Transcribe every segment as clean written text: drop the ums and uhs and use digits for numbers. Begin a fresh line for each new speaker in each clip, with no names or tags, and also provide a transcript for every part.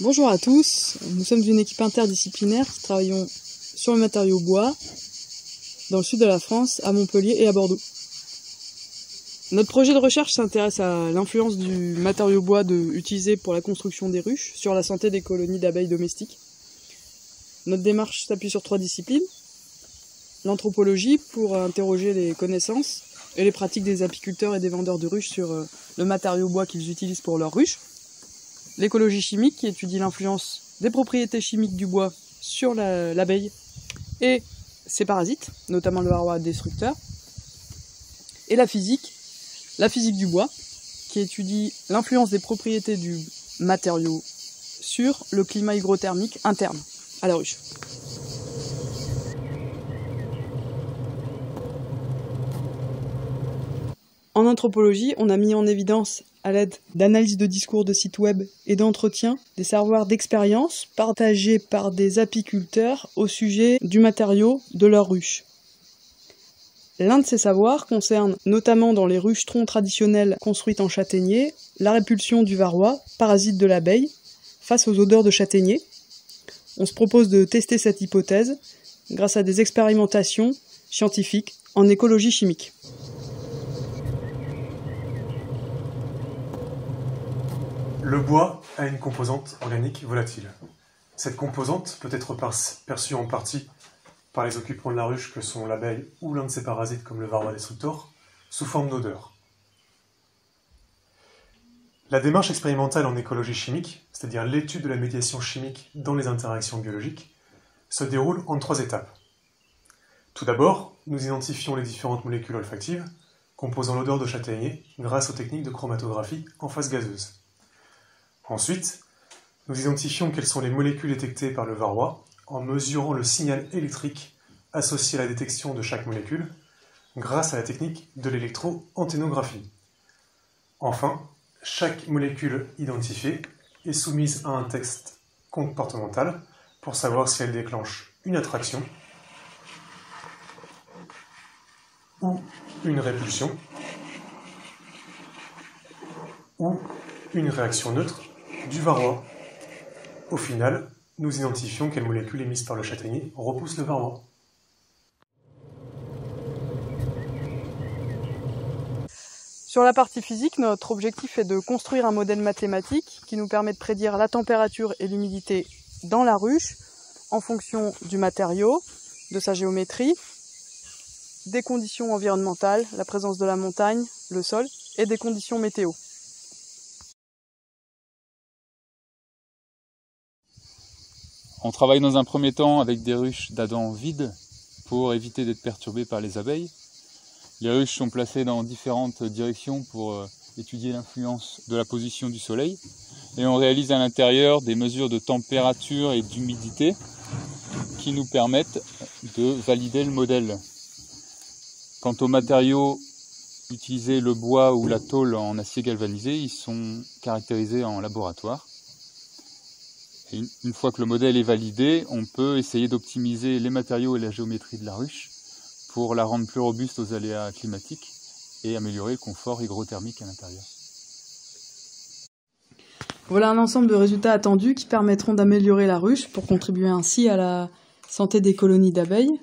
Bonjour à tous, nous sommes une équipe interdisciplinaire qui travaillons sur le matériau bois dans le sud de la France, à Montpellier et à Bordeaux. Notre projet de recherche s'intéresse à l'influence du matériau bois utilisé pour la construction des ruches sur la santé des colonies d'abeilles domestiques. Notre démarche s'appuie sur 3 disciplines. L'anthropologie pour interroger les connaissances et les pratiques des apiculteurs et des vendeurs de ruches sur le matériau bois qu'ils utilisent pour leurs ruches. L'écologie chimique qui étudie l'influence des propriétés chimiques du bois sur l'abeille et ses parasites, notamment le varroa destructeur. Et la physique du bois qui étudie l'influence des propriétés du matériau sur le climat hygrothermique interne à la ruche. En anthropologie, on a mis en évidence, à l'aide d'analyses de discours de sites web et d'entretiens, des savoirs d'expérience partagés par des apiculteurs au sujet du matériau de leur ruche. L'un de ces savoirs concerne, notamment dans les ruches troncs traditionnelles construites en châtaignier, la répulsion du varroa, parasite de l'abeille, face aux odeurs de châtaignier. On se propose de tester cette hypothèse grâce à des expérimentations scientifiques en écologie chimique.
Le bois a une composante organique volatile. Cette composante peut être perçue en partie par les occupants de la ruche que sont l'abeille ou l'un de ses parasites comme le varroa destructor, sous forme d'odeur. La démarche expérimentale en écologie chimique, c'est-à-dire l'étude de la médiation chimique dans les interactions biologiques, se déroule en 3 étapes. Tout d'abord, nous identifions les différentes molécules olfactives composant l'odeur de châtaignier grâce aux techniques de chromatographie en phase gazeuse. Ensuite, nous identifions quelles sont les molécules détectées par le varroa en mesurant le signal électrique associé à la détection de chaque molécule grâce à la technique de l'électro-anténographie. Enfin, chaque molécule identifiée est soumise à un test comportemental pour savoir si elle déclenche une attraction ou une répulsion ou une réaction neutre du varroa. Au final, nous identifions quelle molécule émise par le châtaignier repousse le varroa.
Sur la partie physique, notre objectif est de construire un modèle mathématique qui nous permet de prédire la température et l'humidité dans la ruche en fonction du matériau, de sa géométrie, des conditions environnementales, la présence de la montagne, le sol et des conditions météo.
On travaille dans un premier temps avec des ruches d'Adam vides pour éviter d'être perturbées par les abeilles. Les ruches sont placées dans différentes directions pour étudier l'influence de la position du soleil. Et on réalise à l'intérieur des mesures de température et d'humidité qui nous permettent de valider le modèle. Quant aux matériaux utilisés, le bois ou la tôle en acier galvanisé, ils sont caractérisés en laboratoire. Et une fois que le modèle est validé, on peut essayer d'optimiser les matériaux et la géométrie de la ruche pour la rendre plus robuste aux aléas climatiques et améliorer le confort hygrothermique à l'intérieur.
Voilà un ensemble de résultats attendus qui permettront d'améliorer la ruche pour contribuer ainsi à la santé des colonies d'abeilles.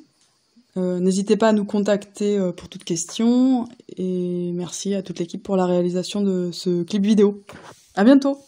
N'hésitez pas à nous contacter pour toute question et merci à toute l'équipe pour la réalisation de ce clip vidéo. À bientôt!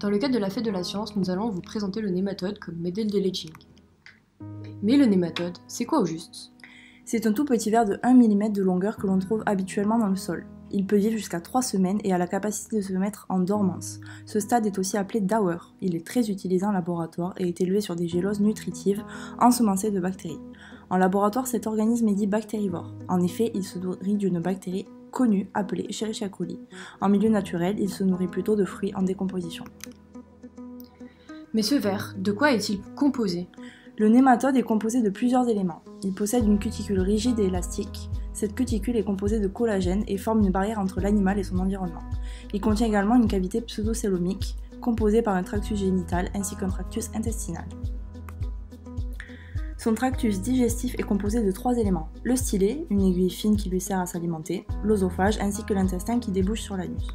Dans le cadre de la fête de la science, nous allons vous présenter le nématode comme modèle de l'aging. Mais le nématode, c'est quoi au juste?
C'est un tout petit ver de 1 mm de longueur que l'on trouve habituellement dans le sol. Il peut vivre jusqu'à 3 semaines et a la capacité de se mettre en dormance. Ce stade est aussi appelé Dauer. Il est très utilisé en laboratoire et est élevé sur des géloses nutritives ensemencées de bactéries. En laboratoire, cet organisme est dit bactérivore. En effet, il se nourrit d'une bactérie connue appelée Escherichia coli. En milieu naturel, il se nourrit plutôt de fruits en décomposition.
Mais ce ver, de quoi est-il composé?
Le nématode est composé de plusieurs éléments. Il possède une cuticule rigide et élastique. Cette cuticule est composée de collagène et forme une barrière entre l'animal et son environnement. Il contient également une cavité pseudocélomique, composée par un tractus génital ainsi qu'un tractus intestinal. Son tractus digestif est composé de 3 éléments. Le stylet, une aiguille fine qui lui sert à s'alimenter, l'œsophage ainsi que l'intestin qui débouche sur l'anus.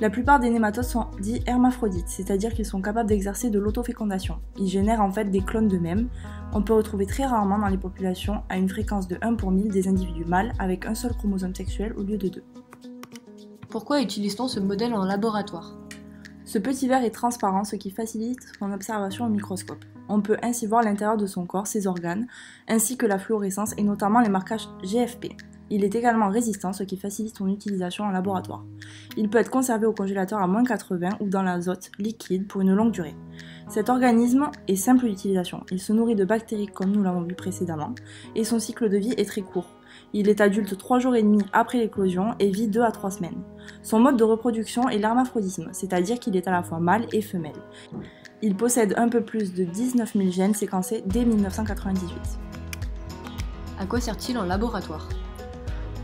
La plupart des nématodes sont dits hermaphrodites, c'est-à-dire qu'ils sont capables d'exercer de l'autofécondation. Ils génèrent en fait des clones d'eux-mêmes. On peut retrouver très rarement dans les populations à une fréquence de 1 pour 1000 des individus mâles avec un seul chromosome sexuel au lieu de 2.
Pourquoi utilise-t-on ce modèle en laboratoire?
Ce petit ver est transparent, ce qui facilite son observation au microscope. On peut ainsi voir l'intérieur de son corps, ses organes, ainsi que la fluorescence et notamment les marquages GFP. Il est également résistant, ce qui facilite son utilisation en laboratoire. Il peut être conservé au congélateur à -80 ou dans l'azote liquide pour une longue durée. Cet organisme est simple d'utilisation. Il se nourrit de bactéries comme nous l'avons vu précédemment et son cycle de vie est très court. Il est adulte 3 jours et demi après l'éclosion et vit 2 à 3 semaines. Son mode de reproduction est l'hermaphrodisme, c'est-à-dire qu'il est à la fois mâle et femelle. Il possède un peu plus de 19 000 gènes séquencés dès 1998.
À quoi sert-il en laboratoire?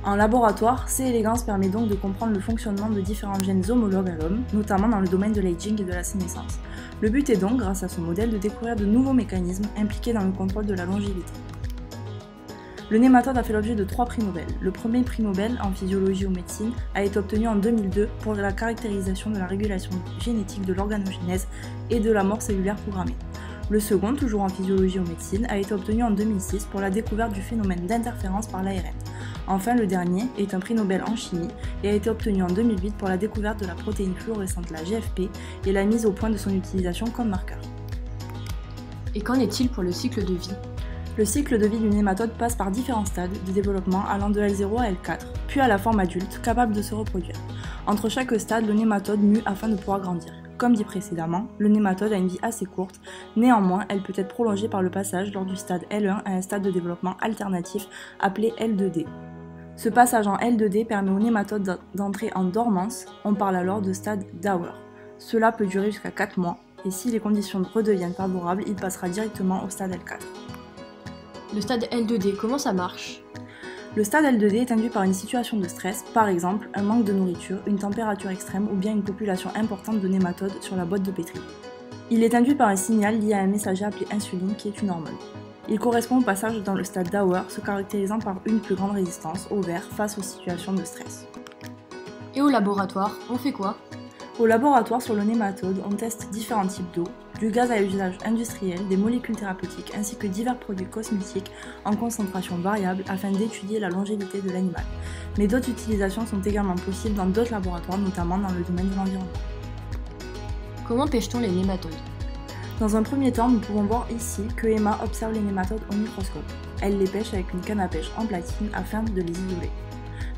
En laboratoire, C. elegans permet donc de comprendre le fonctionnement de différents gènes homologues à l'homme, notamment dans le domaine de l'aging et de la sénescence. Le but est donc, grâce à ce modèle, de découvrir de nouveaux mécanismes impliqués dans le contrôle de la longévité. Le nématode a fait l'objet de 3 prix Nobel. Le premier prix Nobel en physiologie ou médecine a été obtenu en 2002 pour la caractérisation de la régulation génétique de l'organogénèse et de la mort cellulaire programmée. Le second, toujours en physiologie ou médecine, a été obtenu en 2006 pour la découverte du phénomène d'interférence par l'ARN. Enfin, le dernier est un prix Nobel en chimie et a été obtenu en 2008 pour la découverte de la protéine fluorescente, la GFP, et la mise au point de son utilisation comme marqueur.
Et qu'en est-il pour le cycle de vie?
Le cycle de vie du nématode passe par différents stades de développement allant de L0 à L4, puis à la forme adulte, capable de se reproduire. Entre chaque stade, le nématode mue afin de pouvoir grandir. Comme dit précédemment, le nématode a une vie assez courte, néanmoins elle peut être prolongée par le passage lors du stade L1 à un stade de développement alternatif appelé L2D. Ce passage en L2D permet au nématode d'entrer en dormance, on parle alors de stade Dauer. Cela peut durer jusqu'à 4 mois, et si les conditions redeviennent favorables, il passera directement au stade L4.
Le stade L2D, comment ça marche?
Le stade L2D est induit par une situation de stress, par exemple un manque de nourriture, une température extrême ou bien une population importante de nématodes sur la boîte de pétri. Il est induit par un signal lié à un messager appelé insuline qui est une hormone. Il correspond au passage dans le stade Dauer, se caractérisant par une plus grande résistance au ver face aux situations de stress.
Et au laboratoire, on fait quoi?
Au laboratoire, sur le nématode, on teste différents types d'eau, du gaz à usage industriel, des molécules thérapeutiques ainsi que divers produits cosmétiques en concentration variable afin d'étudier la longévité de l'animal. Mais d'autres utilisations sont également possibles dans d'autres laboratoires, notamment dans le domaine de l'environnement.
Comment pêche-t-on les nématodes?
Dans un premier temps, nous pouvons voir ici que Emma observe les nématodes au microscope. Elle les pêche avec une canne à pêche en platine afin de les isoler.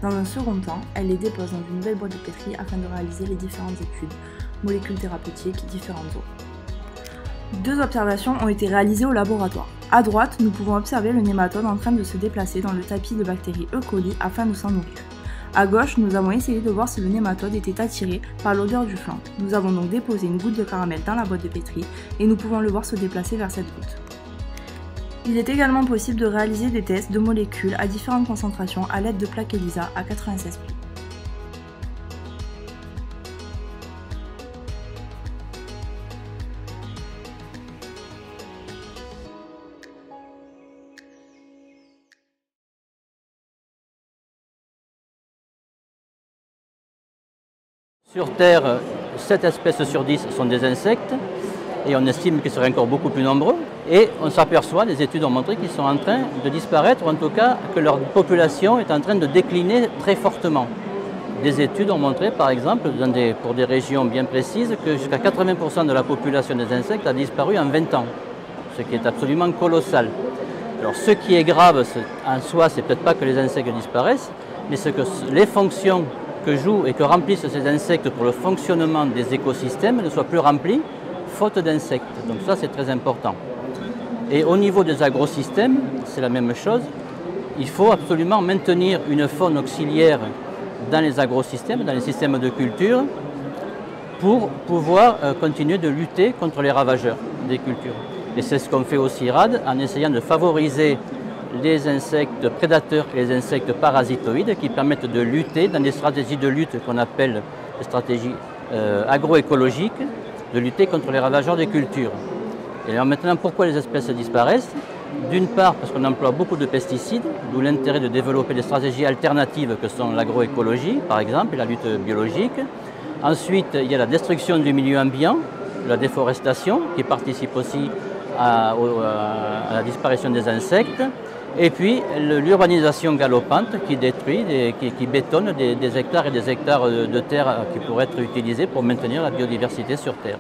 Dans un second temps, elle les dépose dans une nouvelle boîte de pétri afin de réaliser les différentes études, molécules thérapeutiques, différentes eaux. 2 observations ont été réalisées au laboratoire. À droite, nous pouvons observer le nématode en train de se déplacer dans le tapis de bactéries E. coli afin de s'en nourrir. À gauche, nous avons essayé de voir si le nématode était attiré par l'odeur du flanc. Nous avons donc déposé une goutte de caramel dans la boîte de pétri et nous pouvons le voir se déplacer vers cette goutte. Il est également possible de réaliser des tests de molécules à différentes concentrations à l'aide de plaques ELISA à 96 plis.
Sur Terre, 7 espèces sur 10 sont des insectes et on estime qu'ils seraient encore beaucoup plus nombreux. Et on s'aperçoit, les études ont montré qu'ils sont en train de disparaître, ou en tout cas que leur population est en train de décliner très fortement. Des études ont montré, par exemple, pour des régions bien précises, que jusqu'à 80% de la population des insectes a disparu en 20 ans, ce qui est absolument colossal. Alors ce qui est grave en soi, c'est peut-être pas que les insectes disparaissent, mais c'est que les fonctions que jouent et que remplissent ces insectes pour le fonctionnement des écosystèmes ne soient plus remplies, faute d'insectes. Donc ça, c'est très important. Et au niveau des agrosystèmes, c'est la même chose. Il faut absolument maintenir une faune auxiliaire dans les agrosystèmes, dans les systèmes de culture, pour pouvoir continuer de lutter contre les ravageurs des cultures. Et c'est ce qu'on fait au CIRAD en essayant de favoriser les insectes prédateurs et les insectes parasitoïdes qui permettent de lutter dans des stratégies de lutte qu'on appelle des stratégies agroécologiques, de lutter contre les ravageurs des cultures. Et alors maintenant, pourquoi les espèces disparaissent? D'une part, parce qu'on emploie beaucoup de pesticides, d'où l'intérêt de développer des stratégies alternatives que sont l'agroécologie, par exemple, et la lutte biologique. Ensuite, il y a la destruction du milieu ambiant, la déforestation, qui participe aussi à la disparition des insectes. Et puis, l'urbanisation galopante qui détruit, qui bétonne des hectares et des hectares de terre qui pourraient être utilisés pour maintenir la biodiversité sur Terre.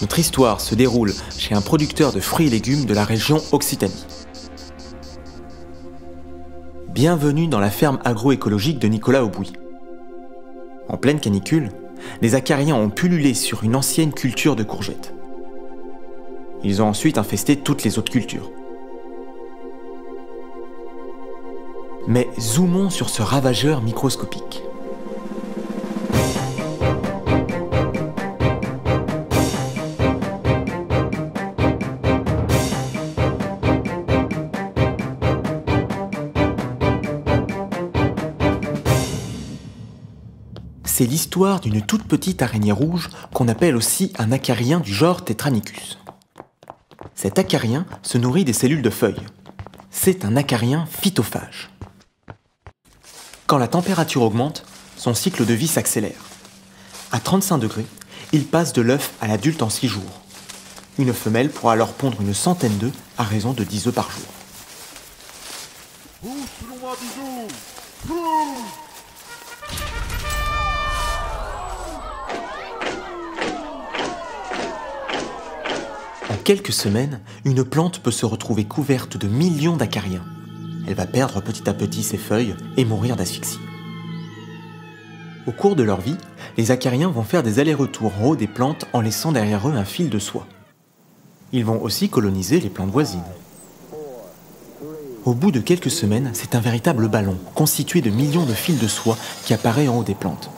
Notre histoire se déroule chez un producteur de fruits et légumes de la région Occitanie. Bienvenue dans la ferme agroécologique de Nicolas Aubouy. En pleine canicule, les acariens ont pullulé sur une ancienne culture de courgettes. Ils ont ensuite infesté toutes les autres cultures. Mais zoomons sur ce ravageur microscopique. C'est l'histoire d'une toute petite araignée rouge qu'on appelle aussi un acarien du genre Tetranicus. Cet acarien se nourrit des cellules de feuilles. C'est un acarien phytophage. Quand la température augmente, son cycle de vie s'accélère. À 35 degrés, il passe de l'œuf à l'adulte en 6 jours. Une femelle pourra alors pondre une centaine d'œufs à raison de 10 œufs par jour. En quelques semaines, une plante peut se retrouver couverte de millions d'acariens. Elle va perdre petit à petit ses feuilles et mourir d'asphyxie. Au cours de leur vie, les acariens vont faire des allers-retours en haut des plantes en laissant derrière eux un fil de soie. Ils vont aussi coloniser les plantes voisines. Au bout de quelques semaines, c'est un véritable ballon, constitué de millions de fils de soie qui apparaît en haut des plantes.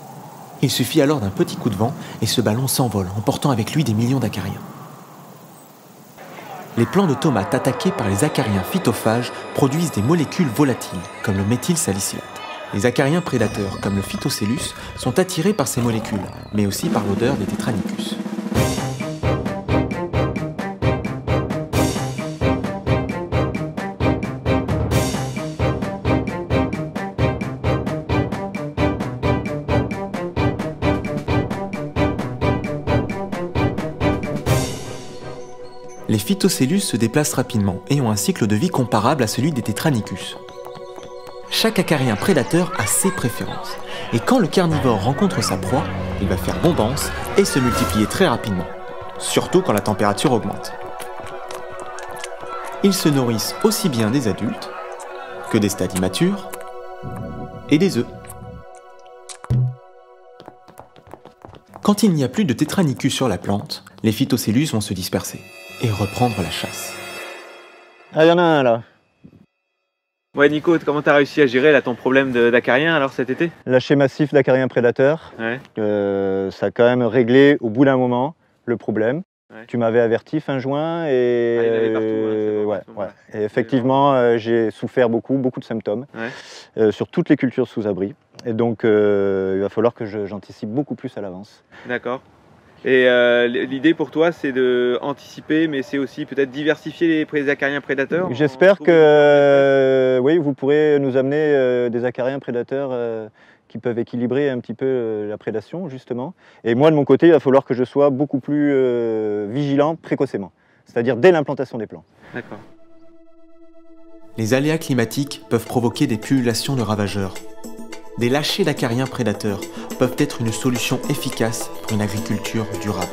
Il suffit alors d'un petit coup de vent et ce ballon s'envole, emportant avec lui des millions d'acariens. Les plants de tomates attaqués par les acariens phytophages produisent des molécules volatiles, comme le méthylsalicylate. Les acariens prédateurs, comme le Phytocellus, sont attirés par ces molécules, mais aussi par l'odeur des Tetranicus. Les Phytocellus se déplacent rapidement et ont un cycle de vie comparable à celui des Tetranicus. Chaque acarien prédateur a ses préférences, et quand le carnivore rencontre sa proie, il va faire bombance et se multiplier très rapidement, surtout quand la température augmente. Ils se nourrissent aussi bien des adultes que des stades immatures et des œufs. Quand il n'y a plus de Tetranicus sur la plante, les Phytocellus vont se disperser et reprendre la chasse.
Ah, il y en a un là.
Ouais Nico, comment t'as réussi à gérer là, ton problème d'acariens alors cet été?
Lâcher massif d'acariens prédateurs,
ouais.
Ça a quand même réglé au bout d'un moment le problème.
Ouais.
Tu m'avais averti fin juin et,
il y en avait partout,
ouais. Et effectivement j'ai souffert beaucoup de symptômes sur toutes les cultures sous abri. Et donc il va falloir que j'anticipe beaucoup plus à l'avance.
D'accord. Et l'idée pour toi, c'est d'anticiper, mais c'est aussi peut-être diversifier les acariens prédateurs.
J'espère que oui, vous pourrez nous amener des acariens prédateurs qui peuvent équilibrer un petit peu la prédation, justement. Et moi, de mon côté, il va falloir que je sois beaucoup plus vigilant précocement, c'est-à-dire dès l'implantation des plants.
D'accord.
Les aléas climatiques peuvent provoquer des pullulations de ravageurs. Des lâchers d'acariens prédateurs peuvent être une solution efficace pour une agriculture durable.